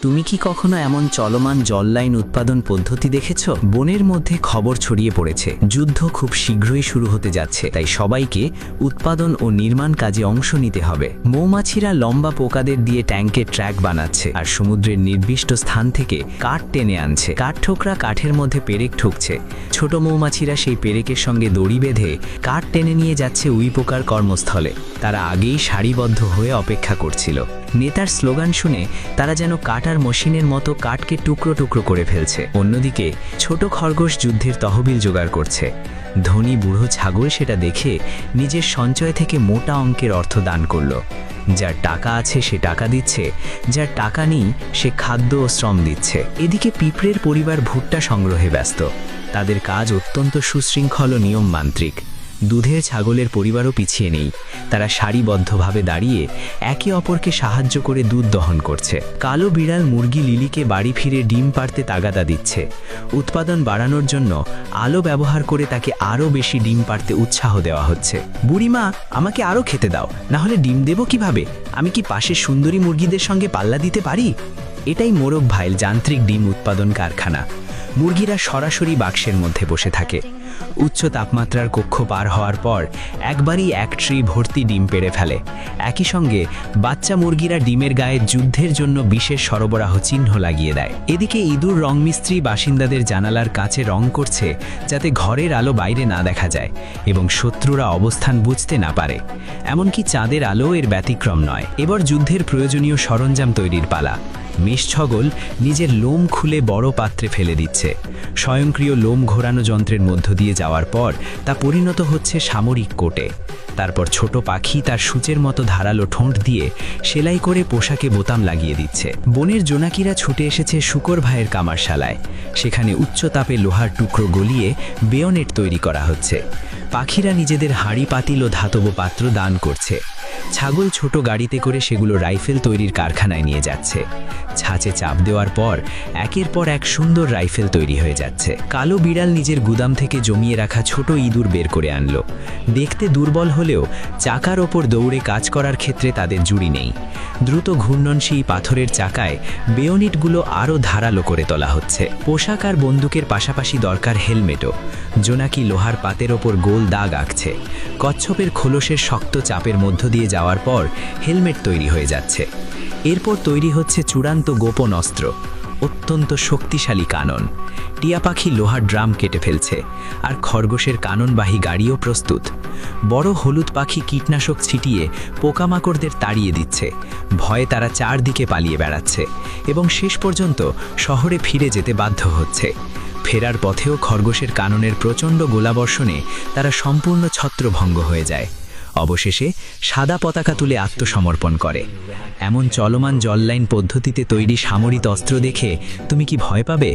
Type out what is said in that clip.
তুমি কি কখনো এমন চলমান জল লাইন উৎপাদন পদ্ধতি দেখেছো? বনের মধ্যে খবর ছড়িয়ে পড়েছে, যুদ্ধ খুব শীঘ্রই শুরু হতে যাচ্ছে, তাই সবাইকে উৎপাদন ও নির্মাণ কাজে অংশ নিতে হবে। মৌমাছিরা লম্বা পোকাদের দিয়ে ট্যাঙ্কের ট্র্যাক বানাচ্ছে, আর সমুদ্রের নির্দিষ্ট স্থান থেকে কাঠ টেনে আনছে। কাঠঠোকরা কাঠের মধ্যে পেরেক ঠুকছে, ছোট মৌমাছিরা সেই পেরেকের সঙ্গে দড়ি বেঁধে কাঠ টেনে নিয়ে যাচ্ছে উই পোকার কর্মস্থলে। তারা আগেই সারিবদ্ধ হয়ে অপেক্ষা করছিল। নেতার স্লোগান শুনে তারা যেন কাটার মেশিনের মতো কাঠকে টুকরো টুকরো করে ফেলছে। অন্যদিকে ছোট খরগোশ যুদ্ধের তহবিল জোগাড় করছে। ধনী বুড়ো ছাগল সেটা দেখে নিজের সঞ্চয় থেকে মোটা অঙ্কের অর্থ দান করল। যার টাকা আছে সে টাকা দিচ্ছে, যার টাকা নেই সে খাদ্য ও শ্রম দিচ্ছে। এদিকে পিঁপড়ের পরিবার ভুট্টা সংগ্রহে ব্যস্ত। তাদের কাজ অত্যন্ত সুশৃঙ্খল ও নিয়ম মান্ত্রিক। দুধের ছাগলের পরিবারও পিছিয়ে নেই, তারা সারিবদ্ধভাবে দাঁড়িয়ে একে অপরকে সাহায্য করে দুধ দহন করছে। কালো বিড়াল মুরগি লিলিকে বাড়ি ফিরে ডিম পাড়তে তাগাদা দিচ্ছে। উৎপাদন বাড়ানোর জন্য আলো ব্যবহার করে তাকে আরও বেশি ডিম পাড়তে উৎসাহ দেওয়া হচ্ছে। বুড়িমা, আমাকে আরও খেতে দাও, না হলে ডিম দেব কিভাবে? আমি কি পাশের সুন্দরী মুরগিদের সঙ্গে পাল্লা দিতে পারি? এটাই মোরগ ভাইল যান্ত্রিক ডিম উৎপাদন কারখানা। মুরগিরা সরাসরি বাক্সের মধ্যে বসে থাকে। উচ্চ তাপমাত্রার কক্ষ পার হওয়ার পর একবারই এক ট্রি ভর্তি ডিম পেড়ে ফেলে। একই সঙ্গে বাচ্চা মুরগিরা ডিমের গায়ে যুদ্ধের জন্য বিশেষ সরবরাহ চিহ্ন লাগিয়ে দেয়। এদিকে ইঁদুর রংমিস্ত্রি বাসিন্দাদের জানালার কাছে রং করছে, যাতে ঘরের আলো বাইরে না দেখা যায় এবং শত্রুরা অবস্থান বুঝতে না পারে। এমনকি চাঁদের আলো এর ব্যতিক্রম নয়। এবার যুদ্ধের প্রয়োজনীয় সরঞ্জাম তৈরির পালা। মেষ ছাগল নিজের লোম খুলে বড় পাত্রে ফেলে দিচ্ছে। স্বয়ংক্রিয় লোম ঘোরানো যন্ত্রের মধ্য দিয়ে যাওয়ার পর তা পরিণত হচ্ছে সামরিক কোটে। তারপর ছোট পাখি তার সূচের মতো ধারালো ঠোঁট দিয়ে সেলাই করে পোশাকে বোতাম লাগিয়ে দিচ্ছে। বনের জোনাকিরা ছুটে এসেছে শুকর ভাইয়ের কামারশালায়। সেখানে উচ্চ তাপে লোহার টুকরো গলিয়ে বেয়নেট তৈরি করা হচ্ছে। পাখিরা নিজেদের হাঁড়ি পাতিল ও ধাতব পাত্র দান করছে। ছাগল ছোট গাড়িতে করে সেগুলো রাইফেল তৈরির কারখানায় নিয়ে যাচ্ছে। ছাঁচে চাপ দেওয়ার পর একের পর এক সুন্দর রাইফেল তৈরি হয়ে যাচ্ছে। কালো বিড়াল নিজের গুদাম থেকে জমিয়ে রাখা ছোট ইঁদুর বের করে আনলো। দেখতে দুর্বল হলেও চাকার ওপর দৌড়ে কাজ করার ক্ষেত্রে তাদের জুড়ি নেই। দ্রুত ঘূর্ণনশীল পাথরের চাকায় বেয়নিটগুলো আরও ধারালো করে তোলা হচ্ছে। পোশাক আর বন্দুকের পাশাপাশি দরকার হেলমেটও। জোনাকি লোহার পাতের ওপর গোল দাগ আঁকছে। কচ্ছপের খোলসের শক্ত চাপের মধ্য দিয়ে যাওয়ার পর হেলমেট তৈরি হয়ে যাচ্ছে। এরপর তৈরি হচ্ছে চূড়ান্ত গোপন অস্ত্র, অত্যন্ত শক্তিশালী কানন। টিয়া পাখি লোহার ড্রাম কেটে ফেলছে, আর খরগোশের কাননবাহী গাড়িও প্রস্তুত। বড় হলুদ পাখি কীটনাশক ছিটিয়ে পোকামাকড়দের তাড়িয়ে দিচ্ছে। ভয়ে তারা চারদিকে পালিয়ে বেড়াচ্ছে এবং শেষ পর্যন্ত শহরে ফিরে যেতে বাধ্য হচ্ছে। ফেরার পথেও খরগোশের কাননের প্রচণ্ড গোলাবর্ষণে তারা সম্পূর্ণ ছত্রভঙ্গ হয়ে যায়। অবশেষে সাদা পতাকা তুলে আত্মসমর্পণ করে। এমন চলমান জল লাইন পদ্ধতিতে তৈরি সামরিক অস্ত্র দেখে তুমি কি ভয় পাবে?